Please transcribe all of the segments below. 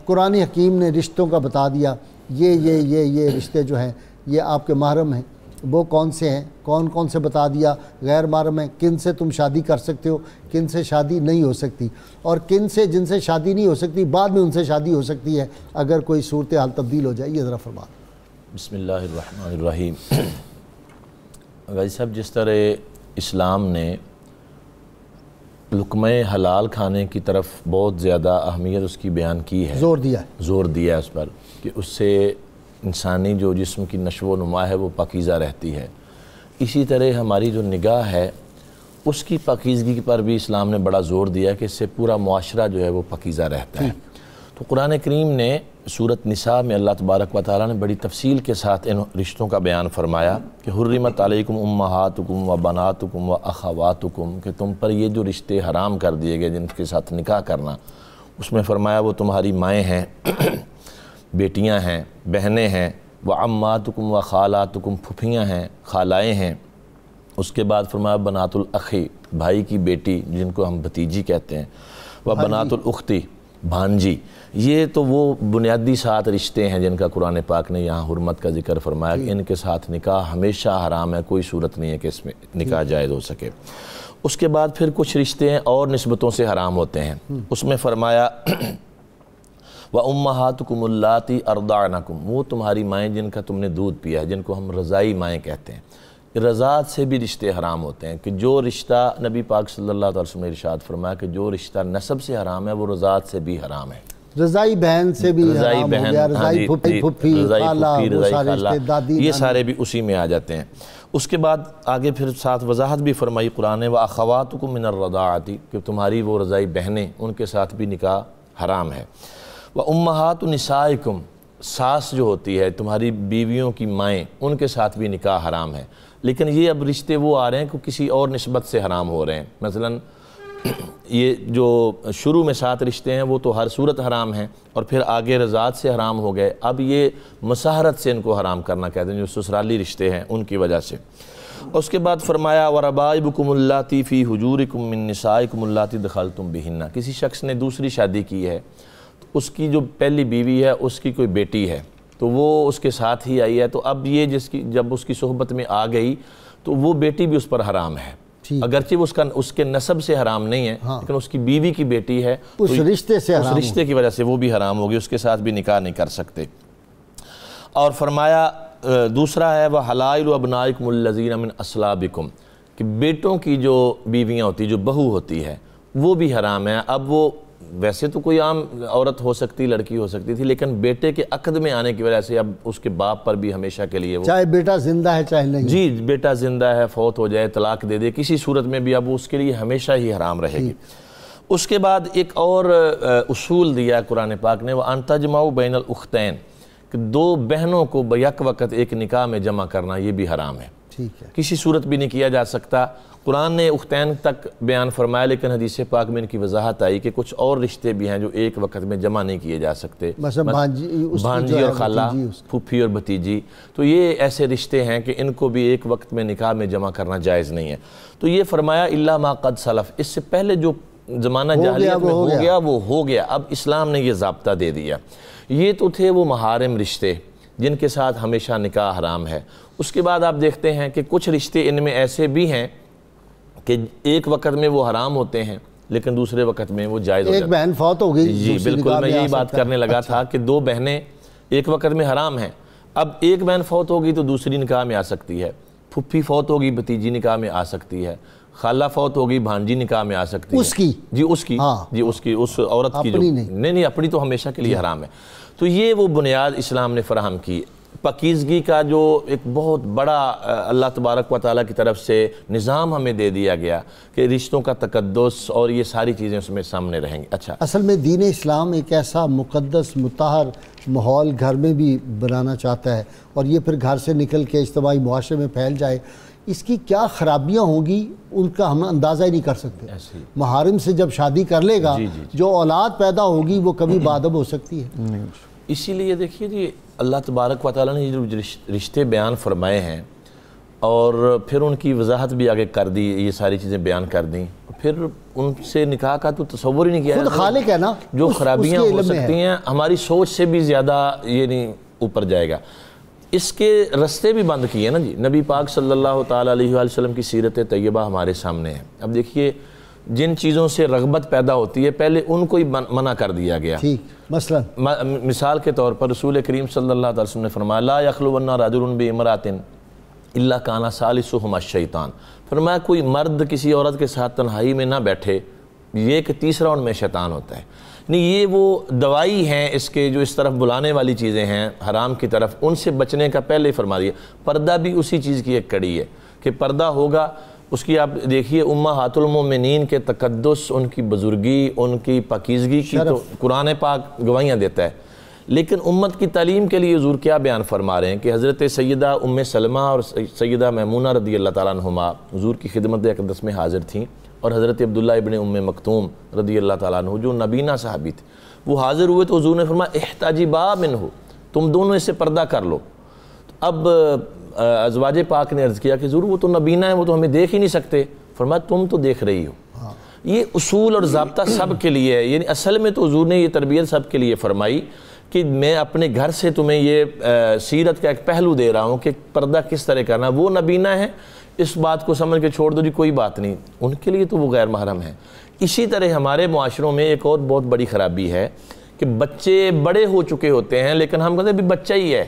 قرآن حکیم نے رشتوں کا بتا دیا، یہ رشتے جو ہیں یہ آپ کے محرم ہیں، وہ کون سے ہیں، کون کون سے بتا دیا، غیر محرم ہیں، کن سے تم شادی کر سکتے ہو، کن سے شادی نہیں ہو سکتی، اور کن سے جن سے شادی نہیں ہو سکتی بعد میں ان سے شادی ہو سکتی ہے اگر کوئی صورتحال تبدیل ہو جائے۔ یہ ذرا فرما دیں۔ بسم اللہ الرحمن الرحیم۔ غازی صاحب، جس طرح اسلام نے لقمہ حلال کھانے کی طرف بہت زیادہ اہمیت اس کی بیان کی ہے، زور دیا ہے اس پر کہ اس سے انسانی جو جسم کی نشو و نما ہے وہ پاکیزہ رہتی ہے، اسی طرح ہماری جو نگاہ ہے اس کی پاکیزگی پر بھی اسلام نے بڑا زور دیا ہے کہ اس سے پورا معاشرہ جو ہے وہ پاکیزہ رہتا ہے۔ تو قرآن کریم نے سورۃ نساء میں اللہ تبارک و تعالیٰ نے بڑی تفصیل کے ساتھ ان رشتوں کا بیان فرمایا کہ حرمت علیکم امہاتکم و بناتکم و اخواتکم، کہ تم پر یہ جو رشتے حرام کر دیے گئے جن کے ساتھ نکاح کرنا، اس میں فرمایا وہ تمہاری مائیں ہیں، بیٹیاں ہیں، بہنیں ہیں، و عماتکم و خالاتکم، پھپھیاں ہیں، خالائیں ہیں۔ اس کے بعد فرمایا بنات الاخی، بھائی کی بیٹی جن کو ہم بھتیجی کہتے ہیں، و بنات الاختی، بھانجی۔ یہ تو وہ بنیادی 7 رشتے ہیں جن کا قرآن پاک نے یہاں حرمت کا ذکر فرمایا کہ ان کے ساتھ نکاح ہمیشہ حرام ہے، کوئی صورت نہیں ہے کہ اس میں نکاح جائز ہو سکے۔ اس کے بعد پھر کچھ رشتے ہیں اور نسبتوں سے حرام ہوتے ہیں، اس میں فرمایا وَأُمَّهَاتُكُمُ اللَّاتِي أَرْضَعْنَكُمْ، وہ تمہاری مائیں جن کا تم نے دودھ پیا ہے، جن کو ہم رضائی مائیں کہتے ہیں۔ رضاعت سے بھی رشتے حرام ہوتے ہیں کہ جو رشتہ نبی پاک صلی اللہ علیہ وسلم نے ارشاد فرمایا کہ جو رشتہ نسب سے حرام ہے وہ رضاعت سے بھی حرام ہے۔ رضائی بہن سے بھی حرام ہو گیا، رضائی پھپھی، خالہ، وہ سارے رشتے، دادی، یہ سارے بھی اسی میں آ جاتے ہیں۔ اس کے بعد آگے پھر ساتھ وضاحت بھی فرمائی قرآن نے وَأَخَوَاتُكُم مِّنَ الرَّضَاعَةِ، کہ تمہاری وہ رضائی بہنیں ان کے ساتھ بھی نکاح حرام ہے۔ وَأُمَّهَاتُ نِسَائِكُمْ، ساس جو ہوتی ہے تمہاری بیویوں کی مائیں، ان کے ساتھ بھی نکاح حرام ہے۔ لیکن یہ اب رشتے وہ آ رہے ہیں کہ کسی اور نسبت سے حرام ہو رہے ہیں، مثلا یہ جو شروع میں 7 رشتے ہیں وہ تو ہر صورت حرام ہیں، اور پھر آگے رضاعت سے حرام ہو گئے، اب یہ مساہرت سے ان کو حرام کرنا کہتے ہیں، جو سسرالی رشتے ہیں ان کی وجہ سے۔ اس کے بعد فرمایا وَرَبَائِبُكُمُ اللَّاتِي فِي حُجُورِكُم مِّن نِّسَائِكُمُ اللَّاتِي دَخَلْتُم بِهِنَّ، کسی شخص نے دوسری شادی کی ہے، اس کی جو پہلی بیوی ہے اس کی کوئی بیٹی ہے تو وہ اس کے ساتھ ہی آئی ہے، تو اب یہ جب اس کی صحبت میں آ گئی تو وہ بیٹی بھی اس پر حرام ہے، اگرچہ وہ اس کے نسب سے حرام نہیں ہے، لیکن اس کی بیوی کی بیٹی ہے، اس رشتے سے اس رشتے کی وجہ سے وہ بھی حرام ہوگی، اس کے ساتھ بھی نکاح نہیں کر سکتے۔ اور فرمایا دوسرا ہے وَحَلَائِلُ أَبْنَائِكُمُ الَّذِينَ مِنْ أَصْلَابِكُمْ، کہ بیٹوں کی جو بیویاں ہوتی جو بہو ہوتی ہے وہ بھی حرام ہے۔ اب وہ ویسے تو کوئی عام عورت ہو سکتی، لڑکی ہو سکتی تھی، لیکن بیٹے کے عقد میں آنے کی وجہ سے اب اس کے باپ پر بھی ہمیشہ کے لیے وہ، چاہے بیٹا زندہ ہے چاہے نہیں، جی بیٹا زندہ ہے، فوت ہو جائے، طلاق دے دے، کسی صورت میں بھی اب اس کے لیے ہمیشہ ہی حرام رہے گی۔ اس کے بعد ایک اور اصول دیا قرآن پاک نے وَأَن تَجْمَعُوا بَيْنَ الْأُخْتَيْنِ، کہ 2 بہنوں کو بیک وقت ایک نکاح میں جمع کرنا یہ بھی حرام ہے، کسی صورت بھی نہیں کیا جا سکتا۔ قرآن نے اختین تک بیان فرمایا، لیکن حدیث پاک میں ان کی وضاحت آئی کہ کچھ اور رشتے بھی ہیں جو ایک وقت میں جمع نہیں کیے جا سکتے، مثلا بھانجی اور خالہ، پھوپھی اور بھتیجی، تو یہ ایسے رشتے ہیں کہ ان کو بھی ایک وقت میں نکاح میں جمع کرنا جائز نہیں ہے۔ تو یہ فرمایا الا ما قد سلف، اس سے پہلے جو زمانہ جاہلیت میں ہو گیا وہ ہو گیا، اب اسلام نے یہ ضابطہ دے دیا۔ یہ تو تھے وہ محارم رشتے جن کے ساتھ ہمیشہ نکاح حرام ہے۔ اس کے بعد آپ دیکھتے ہیں کہ کچھ رشتے ان میں ایسے بھی ہیں کہ ایک وقت میں وہ حرام ہوتے ہیں لیکن دوسرے وقت میں وہ جائز ہو جاتے ہیں۔ ایک بہن فوت ہو گئی، جی بالکل، میں یہی بات کرنے لگا تھا کہ 2 بہنیں ایک وقت میں حرام ہیں، اب ایک بہن فوت ہوگی تو دوسری نکاح میں آ سکتی ہے، پھپھی فوت ہوگی بھتیجی نکاح میں آ سکتی ہے، خالہ فوت ہوگی بھانجی نکاح میں آ سکتی ہے، اس کی اس عورت کی جو نہیں اپنی تو ہمیشہ کے لیے حرام ہے۔ تو یہ وہ بنیاد اسلام نے فراہم کی، پاکیزگی کا جو ایک بہت بڑا اللہ تبارک و تعالیٰ کی طرف سے نظام ہمیں دے دیا گیا کہ رشتوں کا تقدس اور یہ ساری چیزیں اس میں سامنے رہیں گی۔ اچھا، اصل میں دین اسلام ایک ایسا مقدس مطہر ماحول گھر میں بھی بنانا چاہتا ہے، اور یہ پھر گھر سے نکل کے اجتماعی معاشرے میں پھیل جائے، اس کی کیا خرابیاں ہوں گی ان کا ہم اندازہ ہی نہیں کر سکتے۔ محارم سے جب شادی کر لے گا جو اولاد پیدا ہوگی وہ کبھی بادب ہو سکتی ہے۔ اسی لیے دیکھیے جی اللہ تبارک و تعالیٰ نے جو رشتے بیان فرمائے ہیں، اور پھر ان کی وضاحت بھی آگے کر دی، یہ ساری چیزیں بیان کر دیں. پھر ان سے نکاح کا تو تصور ہی نہیں کیا. خود خالق ہے نا، جو خرابیاں ہو سکتی ہیں ہماری سوچ سے بھی زیادہ یہ نہیں اوپر جائے گا. اس کے رستے بھی بند کیے نا جی. نبی پاک صلی اللہ تعالیٰ علیہ وآلہ وسلم کی سیرت طیبہ ہمارے سامنے ہے. اب دیکھیے جن چیزوں سے رغبت پیدا ہوتی ہے پہلے ان کو ہی منع کر دیا گیا. مثال کے طور پر رسول کریم صلی اللہ علیہ وسلم نے فرمایا لا یخلون رجل بامرأۃ الا کان ثالثہما الشیطان. فرمایا کوئی مرد کسی عورت کے ساتھ تنہائی میں نہ بیٹھے، یہ کہ تیسرا ان میں شیطان ہوتا ہے. نہیں، یہ وہ دوائی ہیں اس کے جو اس طرف بلانے والی چیزیں ہیں حرام کی طرف، ان سے بچنے کا پہلے فرما دیا. پردہ بھی اسی چیز کی ایک کڑی ہے کہ پردہ ہوگا. اس کی آپ دیکھیے امہات المومنین کے تقدس، ان کی بزرگی، ان کی پاکیزگی کی تو قرآن پاک گواہیاں دیتا ہے. لیکن امت کی تعلیم کے لیے حضور کیا بیان فرما رہے ہیں کہ حضرت سیدہ ام سلمہ اور سیدہ میمونہ رضی اللہ تعالیٰ عنہما حضور کی خدمت اقدس میں حاضر تھیں، اور حضرت عبداللہ ابن ام مکتوم رضی اللہ تعالیٰ عنہ جو نبینہ صحابی تھے وہ حاضر ہوئے تو حضور نے فرمایا احتجبا منہ، تم دونوں اس سے پردہ کر لو. اب ازواج پاک نے عرض کیا کہ حضور وہ تو نبینہ ہے، وہ تو ہمیں دیکھ ہی نہیں سکتے. فرمایا تم تو دیکھ رہی ہو. یہ اصول اور ضابطہ سب کے لیے ہے. یعنی اصل میں تو حضور نے یہ تربیت سب کے لیے فرمائی کہ میں اپنے گھر سے تمہیں یہ سیرت کا ایک پہلو دے رہا ہوں کہ پردہ کس طرح کرنا. وہ نبینہ ہے، اس بات کو سمجھ کے چھوڑ دو جی کوئی بات نہیں، ان کے لیے تو وہ غیر محرم ہیں. اسی طرح ہمارے معاشروں میں ایک اور بہت بڑی خرابی ہے کہ بچے بڑے ہو چکے ہوتے ہیں لیکن ہم کہتے ہیں ابھی بچہ ہی ہے،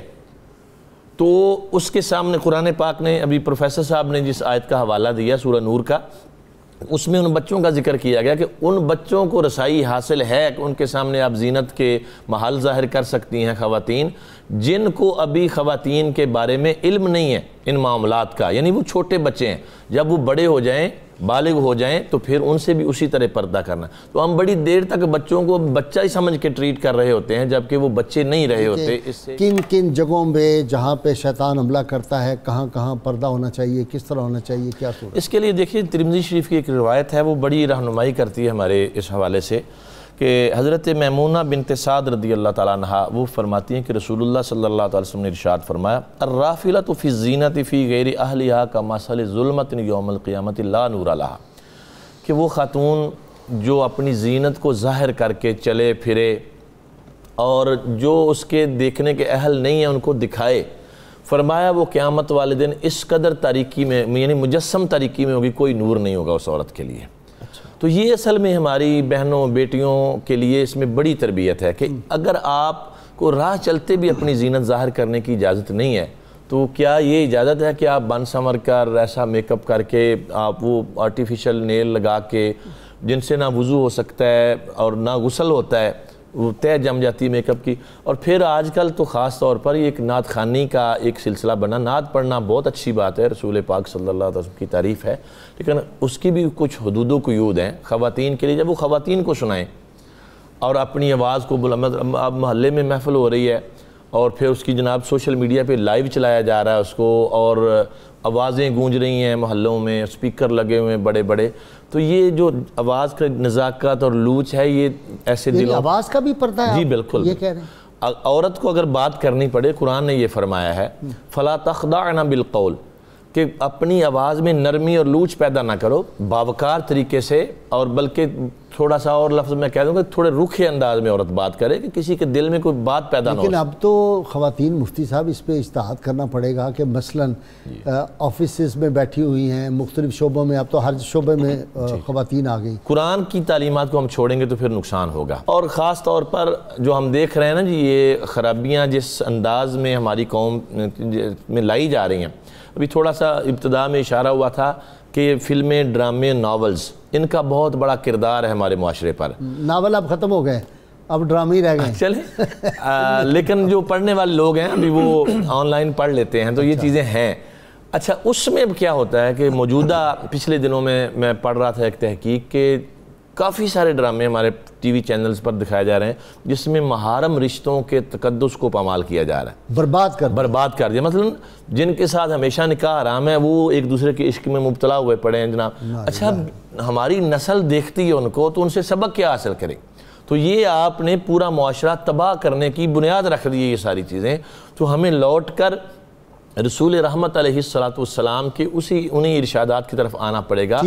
تو اس کے سامنے قرآن پاک نے ابھی پروفیسر صاحب نے جس آیت کا حوالہ دیا سورہ نور کا، اس میں ان بچوں کا ذکر کیا گیا کہ ان بچوں کو رسائی حاصل ہے کہ ان کے سامنے آپ زینت کے محل ظاہر کر سکتی ہیں خواتین جن کو ابھی خواتین کے بارے میں علم نہیں ہے ان معاملات کا. یعنی وہ چھوٹے بچے ہیں، جب وہ بڑے ہو جائیں بالغ ہو جائیں تو پھر ان سے بھی اسی طرح پردہ کرنا. تو ہم بڑی دیر تک بچوں کو بچہ ہی سمجھ کے ٹریٹ کر رہے ہوتے ہیں جبکہ وہ بچے نہیں رہے ہوتے. اس سے کن کن جگہوں پہ جہاں پہ شیطان حملہ کرتا ہے کہاں کہاں پردہ ہونا چاہیے، کس طرح ہونا چاہیے، کیا صورت؟ اس کے لیے دیکھیے ترمذی شریف کی ایک روایت ہے، وہ بڑی رہنمائی کرتی ہے ہمارے اس حوالے سے کہ حضرت میمونہ بنت سعد رضی اللہ تعالیٰ عنہ وہ فرماتی ہیں کہ رسول اللہ صلی اللہ علیہ وسلم نے ارشاد فرمایا الرافلۃ فی الزینۃ فی غیر اہلہا کمثل ظلمۃ یوم القیامۃ لا نور لہا، کہ وہ خاتون جو اپنی زینت کو ظاہر کر کے چلے پھرے اور جو اس کے دیکھنے کے اہل نہیں ہیں ان کو دکھائے، فرمایا وہ قیامت والے دن اس قدر تاریکی میں یعنی مجسم تاریکی میں ہوگی، کوئی نور نہیں ہوگا اس عورت کے لیے. تو یہ اصل میں ہماری بہنوں بیٹیوں کے لیے اس میں بڑی تربیت ہے کہ اگر آپ کو راہ چلتے بھی اپنی زینت ظاہر کرنے کی اجازت نہیں ہے تو کیا یہ اجازت ہے کہ آپ بن سنور کر ایسا میک اپ کر کے آپ وہ آرٹیفیشل نیل لگا کے جن سے نہ وضو ہو سکتا ہے اور نہ غسل ہوتا ہے، وہ طے جم جاتی ہے میک اپ کی. اور پھر آج کل تو خاص طور پر یہ ایک نعت خوانی کا ایک سلسلہ بنا. نعت پڑھنا بہت اچھی بات ہے، رسول پاک صلی اللہ علیہ وسلم کی تعریف ہے، لیکن اس کی بھی کچھ حدود و قیود ہیں خواتین کے لیے. جب وہ خواتین کو سنائیں اور اپنی آواز کو اب محلے میں محفل ہو رہی ہے اور پھر اس کی جناب سوشل میڈیا پہ لائیو چلایا جا رہا ہے اس کو، اور آوازیں گونج رہی ہیں محلوں میں، اسپیکر لگے ہوئے ہیں بڑے بڑے، تو یہ جو آواز کا نزاکت اور لوچ ہے یہ ایسے دلوں آواز کا بھی پردہ ہے. جی بالکل، یہ کہہ رہے ہیں عورت کو اگر بات کرنی پڑے قرآن نے یہ فرمایا ہے فَلَا تَخْضَعْنَ بِالْقَوْلِ کہ اپنی آواز میں نرمی اور لوچ پیدا نہ کرو، باوقار طریقے سے، اور بلکہ تھوڑا سا اور لفظ میں کہہ دوں کہ تھوڑے رکھے انداز میں عورت بات کرے کہ کسی کے دل میں کوئی بات پیدا نہ ہو. لیکن اب تو خواتین مفتی صاحب اس پہ اجتہاد کرنا پڑے گا کہ مثلا آفیسز میں بیٹھی ہوئی ہیں مختلف شعبوں میں، اب تو ہر شعبے میں خواتین آ گئی. قرآن کی تعلیمات کو ہم چھوڑیں گے تو پھر نقصان ہوگا. اور خاص طور پر جو ہم دیکھ رہے ہیں نا جی یہ خرابیاں جس انداز میں ہماری قوم میں لائی جا رہی ہیں، ابھی تھوڑا سا ابتدا میں اشارہ ہوا تھا کہ فلمیں، ڈرامے، ناولز ان کا بہت بڑا کردار ہے ہمارے معاشرے پر. ناول اب ختم ہو گئے، اب ڈرامے ہی رہ گئے. چلیں لیکن جو پڑھنے والے لوگ ہیں ابھی وہ آن لائن پڑھ لیتے ہیں تو یہ چیزیں ہیں. اچھا اس میں اب کیا ہوتا ہے کہ موجودہ پچھلے دنوں میں پڑھ رہا تھا ایک تحقیق کہ کافی سارے ڈرامے ہمارے ٹی وی چینلز پر دکھائے جا رہے ہیں جس میں محارم رشتوں کے تقدس کو پامال کیا جا رہا ہے، برباد کر دیا. مثلا جن کے ساتھ ہمیشہ نکاح حرام ہے وہ ایک دوسرے کے عشق میں مبتلا ہوئے پڑے ہیں جناب. اچھا ہماری نسل دیکھتی ہے ان کو تو ان سے سبق کیا حاصل کرے؟ تو یہ آپ نے پورا معاشرہ تباہ کرنے کی بنیاد رکھ دی ہے یہ ساری چیزیں. تو ہمیں لوٹ کر رسول رحمت علیہ الصلوۃ والسلام کے انہی ارشادات کی طرف آنا پڑے گا